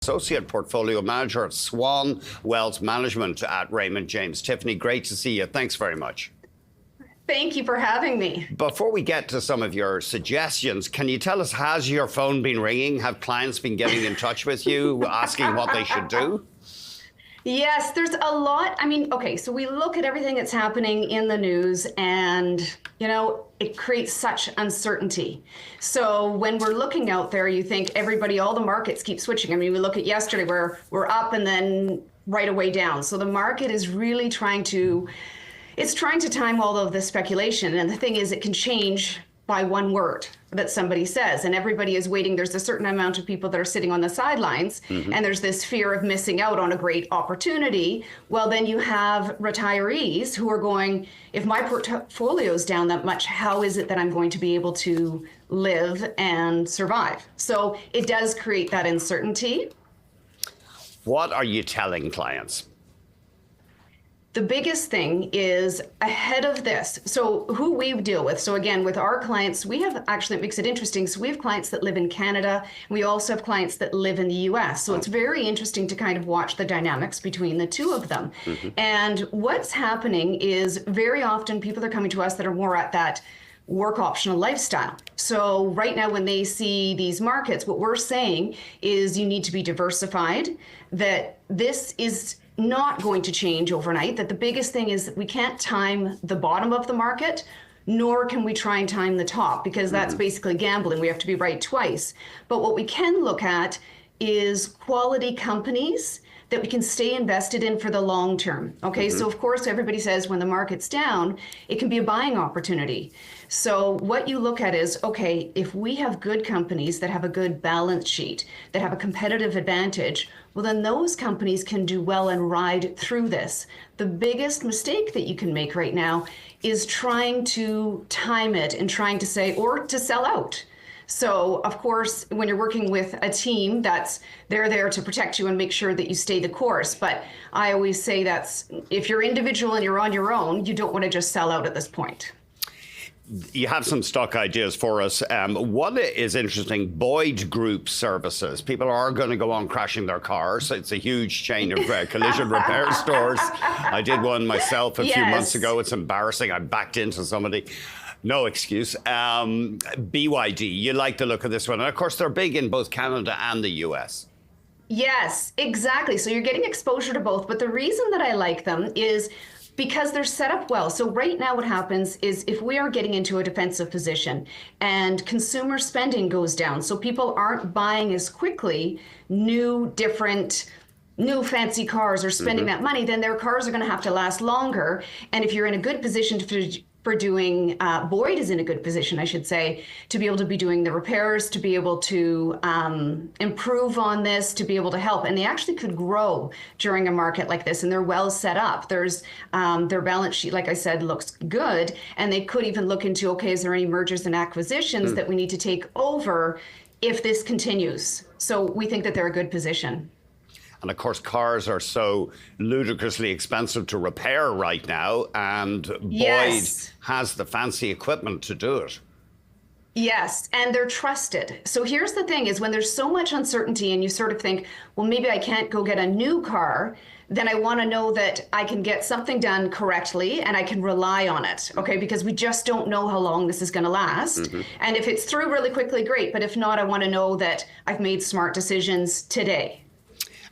Associate Portfolio Manager at Swan Wealth Management at Raymond James. Tiffany, great to see you. Thanks very much. Thank you for having me. Before we get to some of your suggestions, can you tell us, has your phone been ringing? Have clients been getting in touch with you, asking what they should do? Yes, there's a lot. I mean, okay, so we look at everything that's happening in the news and, it creates such uncertainty. So when we're looking out there, you think all the markets keep switching. I mean, we look at yesterday where we're up and then right away down. So the market is really trying to time all of this speculation. And the thing is, it can change by one word that somebody says, and everybody is waiting. There's a certain amount of people that are sitting on the sidelines, and there's this fear of missing out on a great opportunity. Well, then you have retirees who are going, if my portfolio is down that much, how is it that I'm going to be able to live and survive? So it does create that uncertainty. What are you telling clients? The biggest thing is ahead of this. So who we deal with. So again, with our clients, we have actually, it makes it interesting. So we have clients that live in Canada. We also have clients that live in the US. So it's very interesting to kind of watch the dynamics between the two of them. And what's happening is very often people are coming to us that are more at that work optional lifestyle. So right now when they see these markets, what we're saying is you need to be diversified, that this is not going to change overnight, that the biggest thing is that we can't time the bottom of the market, nor can we try and time the top, because that's basically gambling. We have to be right twice. But what we can look at is quality companies that we can stay invested in for the long term. Okay, so of course everybody says when the market's down, it can be a buying opportunity. So what you look at is, okay, if we have good companies that have a good balance sheet, that have a competitive advantage, well then those companies can do well and ride through this. The biggest mistake that you can make right now is trying to time it and trying to say, or to sell out. So, of course, when you're working with a team, they're there to protect you and make sure that you stay the course. But I always say if you're individual and you're on your own, you don't want to just sell out at this point. You have some stock ideas for us. What is interesting, Boyd Group Services. People are going to go on crashing their cars. It's a huge chain of collision repair stores. I did one myself a few months ago. It's embarrassing. I backed into somebody. No excuse. BYD, you like the look of this one. And of course, they're big in both Canada and the US. Yes, exactly. So you're getting exposure to both. But the reason that I like them is because they're set up well. So right now what happens is if we are getting into a defensive position and consumer spending goes down, so people aren't buying as quickly new fancy cars or spending that money, then their cars are going to have to last longer. And if you're in a good position for doing, Boyd is in a good position, I should say, to be able to be doing the repairs, to be able to improve on this, to be able to help. And they actually could grow during a market like this, and they're well set up. There's their balance sheet, like I said, looks good. And they could even look into, okay, is there any mergers and acquisitions that we need to take over if this continues? So we think that they're a good position. And of course, cars are so ludicrously expensive to repair right now, and Boyd has the fancy equipment to do it. Yes, and they're trusted. So here's the thing is when there's so much uncertainty and you sort of think, well, maybe I can't go get a new car, then I want to know that I can get something done correctly and I can rely on it, okay? Because we just don't know how long this is going to last. And if it's through really quickly, great. But if not, I want to know that I've made smart decisions today.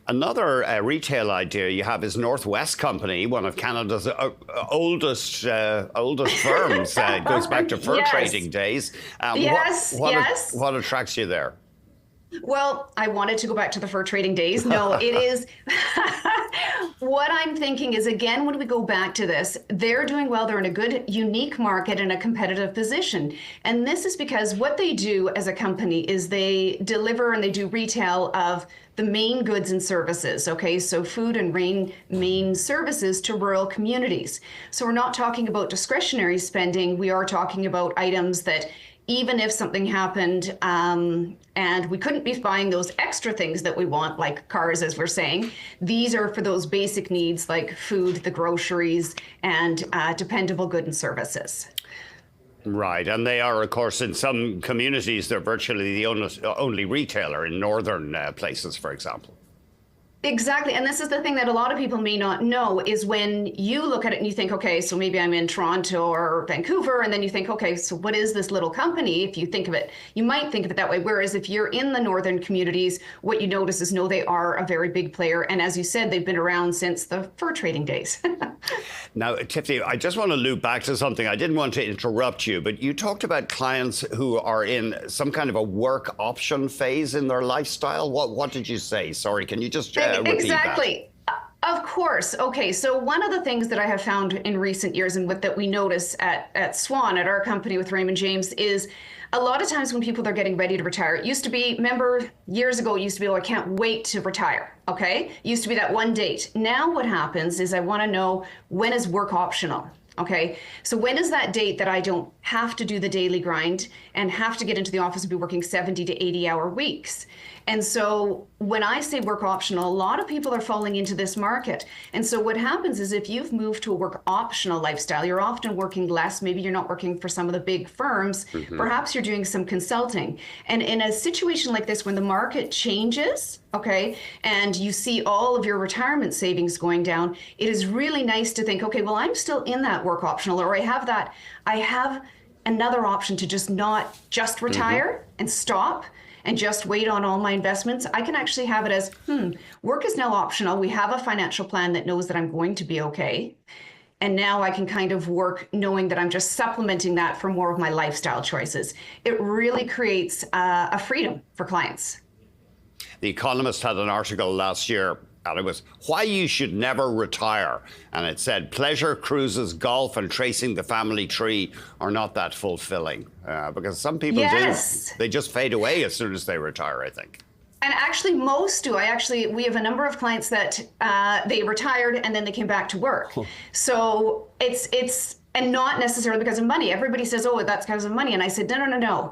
Another retail idea you have is Northwest Company, one of Canada's oldest firms. It goes back to fur trading days. What attracts you there? Well, I wanted to go back to the fur trading days. No, it is. What I'm thinking is, again, when we go back to this, they're doing well. They're in a good, unique market and a competitive position. And this is because what they do as a company is they deliver and they do retail of the main goods and services, okay? So food and main services to rural communities. So we're not talking about discretionary spending. We are talking about items that even if something happened and we couldn't be buying those extra things that we want, like cars, as we're saying, these are for those basic needs like food, the groceries, and dependable goods and services. Right, and they are, of course, in some communities, they're virtually the only retailer in northern places, for example. Exactly. And this is the thing that a lot of people may not know is when you look at it and you think, okay, so maybe I'm in Toronto or Vancouver, and then you think, okay, so what is this little company? If you think of it, you might think of it that way. Whereas if you're in the northern communities, what you notice is, no, they are a very big player. And as you said, they've been around since the fur trading days. Now, Tiffany, I just want to loop back to something. I didn't want to interrupt you, but you talked about clients who are in some kind of a work option phase in their lifestyle. What did you say? Sorry, can you just repeat Exactly. Of course. Okay. So one of the things that I have found in recent years and that we notice at Swan, at our company with Raymond James, is a lot of times when people are getting ready to retire, it used to be, remember years ago, it used to be, oh, I can't wait to retire. Okay. It used to be that one date. Now what happens is I want to know, when is work optional? Okay, so when is that date that I don't have to do the daily grind and have to get into the office and be working 70 to 80-hour weeks? And so when I say work optional, a lot of people are falling into this market. And so what happens is if you've moved to a work optional lifestyle, you're often working less. Maybe you're not working for some of the big firms. Perhaps you're doing some consulting. And in a situation like this, when the market changes, okay, and you see all of your retirement savings going down, it is really nice to think, okay, well, I'm still in that work optional, or I have another option to just not just retire and stop and just wait on all my investments. I can actually have it as, work is now optional. We have a financial plan that knows that I'm going to be okay. And now I can kind of work knowing that I'm just supplementing that for more of my lifestyle choices. It really creates a freedom for clients. The Economist had an article last year, and it was why you should never retire. And it said pleasure, cruises, golf, and tracing the family tree are not that fulfilling. Because some people do. They just fade away as soon as they retire, I think. And actually, most do. We have a number of clients that they retired and then they came back to work. So and not necessarily because of money. Everybody says, oh, that's because of money. And I said, no.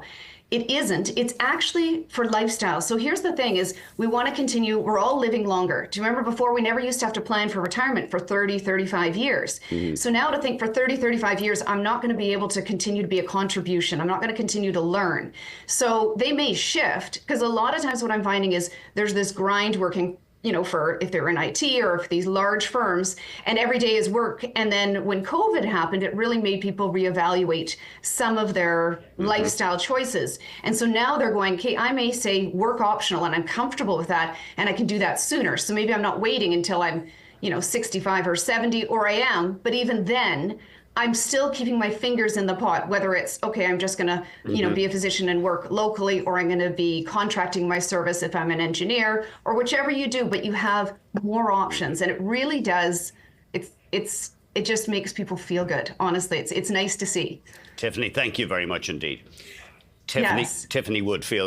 It isn't. It's actually for lifestyle. So here's the thing is we want to continue. We're all living longer. Do you remember before we never used to have to plan for retirement for 30, 35 years? So now to think for 30, 35 years, I'm not going to be able to continue to be a contribution. I'm not going to continue to learn. So they may shift because a lot of times what I'm finding is there's this grind working, for if they're in IT or if these large firms, and every day is work. And then when COVID happened, it really made people reevaluate some of their lifestyle choices. And so now they're going, okay, I may say work optional and I'm comfortable with that and I can do that sooner. So maybe I'm not waiting until I'm, 65 or 70, or I am, but even then, I'm still keeping my fingers in the pot, whether it's, okay, I'm just going to, be a physician and work locally, or I'm going to be contracting my service if I'm an engineer, or whichever you do, but you have more options. And it really does, it just makes people feel good. Honestly, it's nice to see. Tiffany, thank you very much indeed. Yes. Tiffany Woodfield.